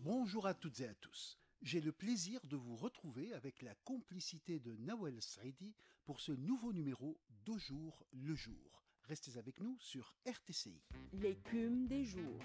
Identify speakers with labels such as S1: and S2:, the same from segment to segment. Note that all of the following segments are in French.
S1: Bonjour à toutes et à tous. J'ai le plaisir de vous retrouver avec la complicité de Nawel Saidi pour ce nouveau numéro d'Au jour le jour. Restez avec nous sur RTCI.
S2: L'écume des jours.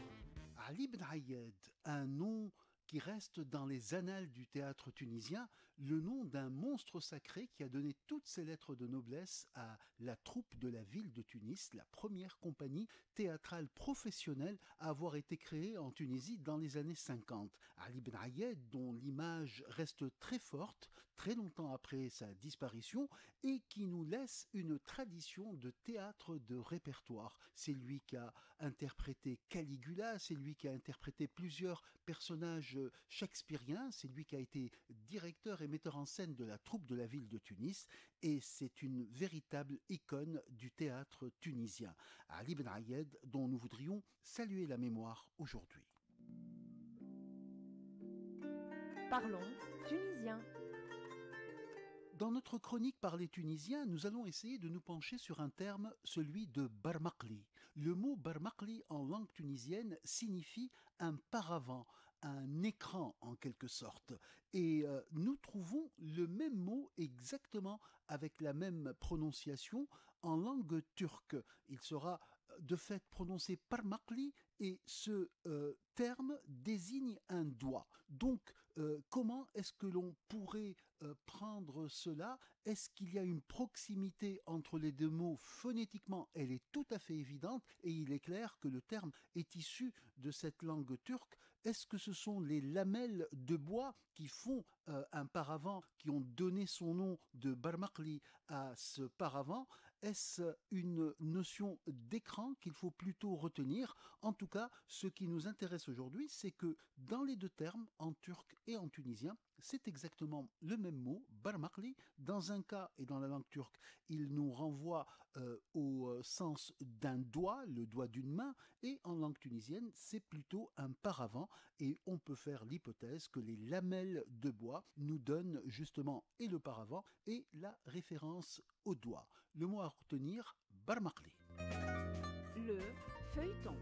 S1: Ali Ben Ayed, un nom qui reste dans les annales du théâtre tunisien, le nom d'un monstre sacré qui a donné toutes ses lettres de noblesse à la troupe de la ville de Tunis, la première compagnie théâtrale professionnelle à avoir été créée en Tunisie dans les années 50. Ali Ben Ayed, dont l'image reste très forte, très longtemps après sa disparition, et qui nous laisse une tradition de théâtre de répertoire. C'est lui qui a interprété Caligula, c'est lui qui a interprété plusieurs personnages shakespearien, c'est lui qui a été directeur et metteur en scène de la troupe de la ville de Tunis et c'est une véritable icône du théâtre tunisien. Ali Ben Ayed, dont nous voudrions saluer la mémoire aujourd'hui.
S2: Parlons tunisien.
S1: Dans notre chronique par les Tunisiens, nous allons essayer de nous pencher sur un terme, celui de barmakli. Le mot barmakli en langue tunisienne signifie un paravent, un écran en quelque sorte. Et nous trouvons le même mot exactement avec la même prononciation en langue turque. Il sera de fait prononcé parmakli et ce terme désigne un doigt. Donc, comment est-ce que l'on pourrait prendre cela? Est-ce qu'il y a une proximité entre les deux mots? Phonétiquement, elle est tout à fait évidente et il est clair que le terme est issu de cette langue turque. Est-ce que ce sont les lamelles de bois qui font un paravent, qui ont donné son nom de barmakli à ce paravent? Est-ce une notion d'écran qu'il faut plutôt retenir? En tout cas, ce qui nous intéresse aujourd'hui, c'est que dans les deux termes, en turc et en tunisien, c'est exactement le même mot, barmakli. Dans un cas et dans la langue turque, il nous renvoie au sens d'un doigt, le doigt d'une main, et en langue tunisienne, c'est plutôt un paravent, et on peut faire l'hypothèse que les lamelles de bois nous donnent justement et le paravent et la référence au doigt. Le mot à retenir, barmakli.
S2: Le feuilleton.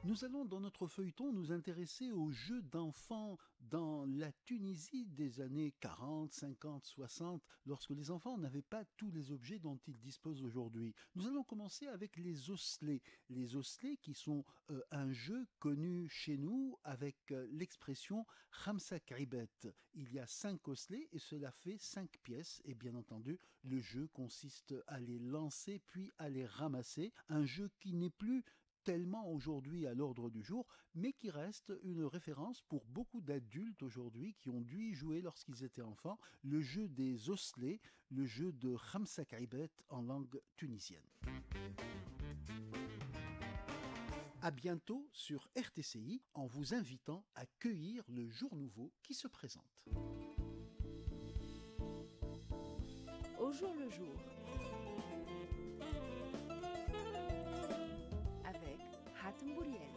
S1: Nous allons dans notre feuilleton nous intéresser aux jeux d'enfants dans la Tunisie des années 40, 50, 60, lorsque les enfants n'avaient pas tous les objets dont ils disposent aujourd'hui. Nous allons commencer avec les osselets. Les osselets qui sont un jeu connu chez nous avec l'expression khamsa kribet. Il y a 5 osselets et cela fait 5 pièces et bien entendu le jeu consiste à les lancer puis à les ramasser. Un jeu qui n'est plus tellement aujourd'hui à l'ordre du jour, mais qui reste une référence pour beaucoup d'adultes aujourd'hui qui ont dû y jouer lorsqu'ils étaient enfants, le jeu des osselets, le jeu de khamsa kribet en langue tunisienne. À bientôt sur RTCI en vous invitant à cueillir le jour nouveau qui se présente.
S2: Au jour le jour. Avec Hatem Bouriel.